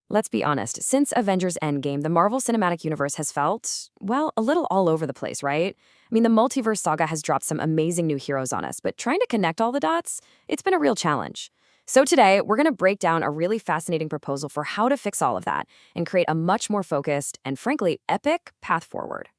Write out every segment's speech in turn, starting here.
Let's be honest, since Avengers Endgame, the Marvel Cinematic Universe has felt, well, a little all over the place, right? I mean, the multiverse saga has dropped some amazing new heroes on us, but trying to connect all the dots, it's been a real challenge. So today, we're going to break down a really fascinating proposal for how to fix all of that and create a much more focused and, frankly, epic path forward.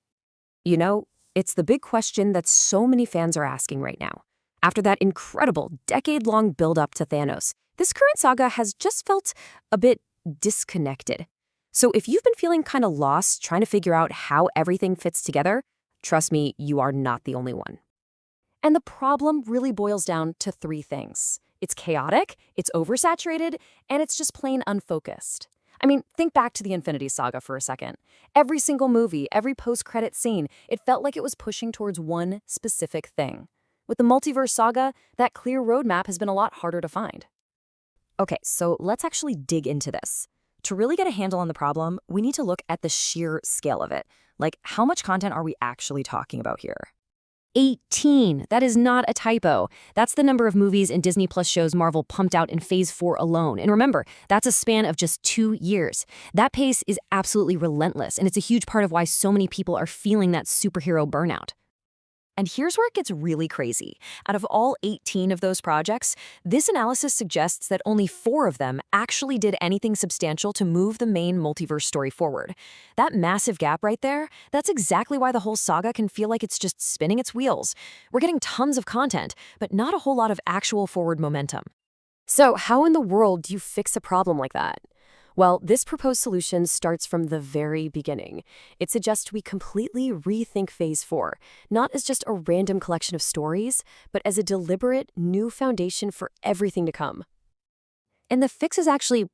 You know, it's the big question that so many fans are asking right now. After that incredible decade-long build-up to Thanos, this current saga has just felt a bit disconnected. So if you've been feeling kind of lost trying to figure out how everything fits together, trust me, you are not the only one. And the problem really boils down to three things. It's chaotic, it's oversaturated, and it's just plain unfocused. I mean, think back to the Infinity Saga for a second. Every single movie, every post-credit scene, it felt like it was pushing towards one specific thing. With the multiverse saga, that clear roadmap has been a lot harder to find. Okay, so let's actually dig into this. To really get a handle on the problem, we need to look at the sheer scale of it. Like, how much content are we actually talking about here? 18. That is not a typo. That's the number of movies and Disney Plus shows Marvel pumped out in Phase 4 alone. And remember, that's a span of just 2 years. That pace is absolutely relentless, and it's a huge part of why so many people are feeling that superhero burnout. And here's where it gets really crazy. Out of all 18 of those projects, this analysis suggests that only 4 of them actually did anything substantial to move the main multiverse story forward. That massive gap right there, that's exactly why the whole saga can feel like it's just spinning its wheels. We're getting tons of content, but not a whole lot of actual forward momentum. So how in the world do you fix a problem like that? Well, this proposed solution starts from the very beginning. It suggests we completely rethink Phase 4, not as just a random collection of stories, but as a deliberate, new foundation for everything to come. And the fix is actually,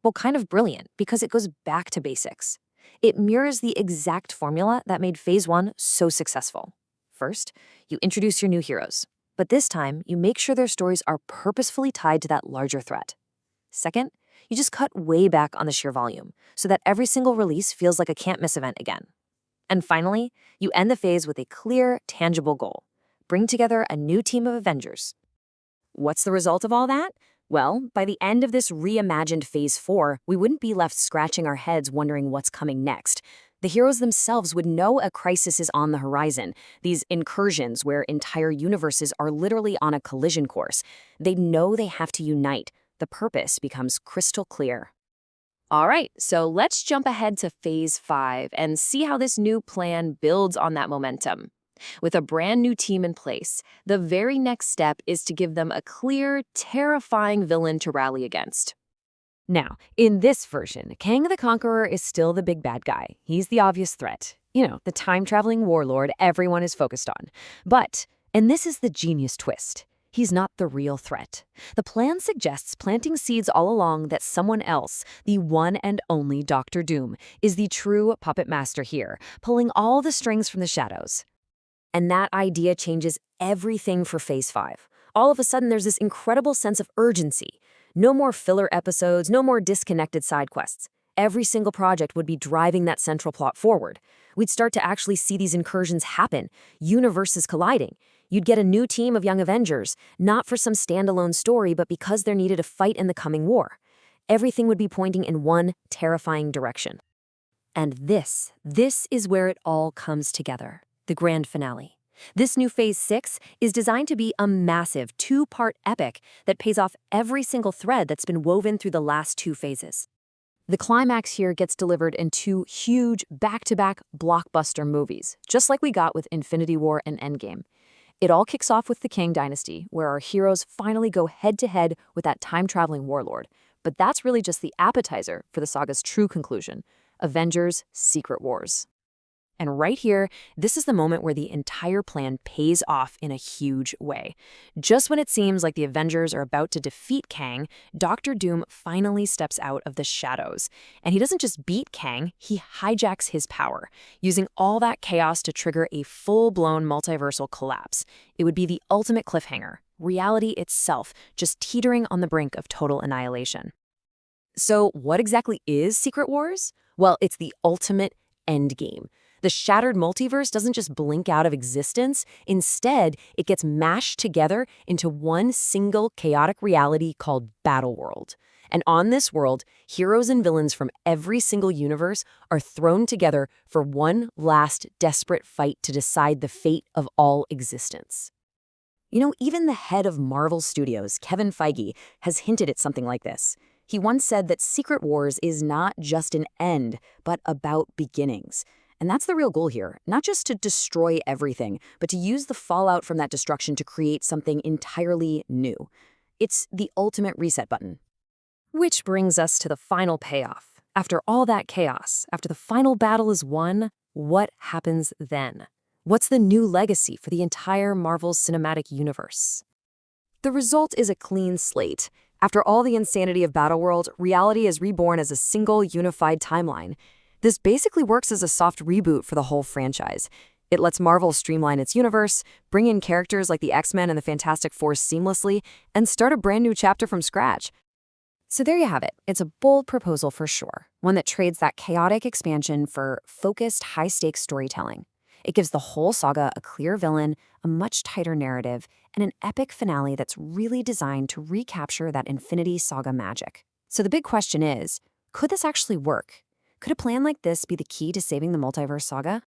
well, kind of brilliant because it goes back to basics. It mirrors the exact formula that made Phase 1 so successful. First, you introduce your new heroes, but this time you make sure their stories are purposefully tied to that larger threat. Second, you just cut way back on the sheer volume so that every single release feels like a can't-miss event again. And finally, you end the phase with a clear, tangible goal. Bring together a new team of Avengers. What's the result of all that? Well, by the end of this reimagined Phase 4, we wouldn't be left scratching our heads wondering what's coming next. The heroes themselves would know a crisis is on the horizon, these incursions where entire universes are literally on a collision course. They know they have to unite. The purpose becomes crystal clear. All right, so let's jump ahead to Phase 5 and see how this new plan builds on that momentum. With a brand new team in place, the very next step is to give them a clear, terrifying villain to rally against. Now, in this version, Kang the Conqueror is still the big bad guy. He's the obvious threat. You know, the time-traveling warlord everyone is focused on. But, and this is the genius twist, he's not the real threat. The plan suggests planting seeds all along that someone else, the one and only Doctor Doom, is the true puppet master here, pulling all the strings from the shadows. And that idea changes everything for Phase 5. All of a sudden, there's this incredible sense of urgency. No more filler episodes, no more disconnected side quests. Every single project would be driving that central plot forward. We'd start to actually see these incursions happen, universes colliding. You'd get a new team of young Avengers, not for some standalone story, but because they're needed to fight in the coming war. Everything would be pointing in one terrifying direction. And this is where it all comes together, the grand finale. This new Phase 6 is designed to be a massive 2-part epic that pays off every single thread that's been woven through the last 2 phases. The climax here gets delivered in 2 huge, back-to-back blockbuster movies, just like we got with Infinity War and Endgame. It all kicks off with the Kang dynasty, where our heroes finally go head-to-head with that time-traveling warlord. But that's really just the appetizer for the saga's true conclusion, Avengers: Secret Wars. And right here, this is the moment where the entire plan pays off in a huge way. Just when it seems like the Avengers are about to defeat Kang, Doctor Doom finally steps out of the shadows. And he doesn't just beat Kang, he hijacks his power, using all that chaos to trigger a full-blown multiversal collapse. It would be the ultimate cliffhanger, reality itself just teetering on the brink of total annihilation. So what exactly is Secret Wars? Well, it's the ultimate endgame. The shattered multiverse doesn't just blink out of existence. Instead, it gets mashed together into one single chaotic reality called Battleworld. And on this world, heroes and villains from every single universe are thrown together for one last desperate fight to decide the fate of all existence. You know, even the head of Marvel Studios, Kevin Feige, has hinted at something like this. He once said that Secret Wars is not just an end, but about beginnings. And that's the real goal here, not just to destroy everything, but to use the fallout from that destruction to create something entirely new. It's the ultimate reset button. Which brings us to the final payoff. After all that chaos, after the final battle is won, what happens then? What's the new legacy for the entire Marvel Cinematic Universe? The result is a clean slate. After all the insanity of Battleworld, reality is reborn as a single, unified timeline. This basically works as a soft reboot for the whole franchise. It lets Marvel streamline its universe, bring in characters like the X-Men and the Fantastic Four seamlessly, and start a brand new chapter from scratch. So there you have it. It's a bold proposal for sure, one that trades that chaotic expansion for focused, high-stakes storytelling. It gives the whole saga a clear villain, a much tighter narrative, and an epic finale that's really designed to recapture that Infinity Saga magic. So the big question is, could this actually work? Could a plan like this be the key to saving the multiverse saga?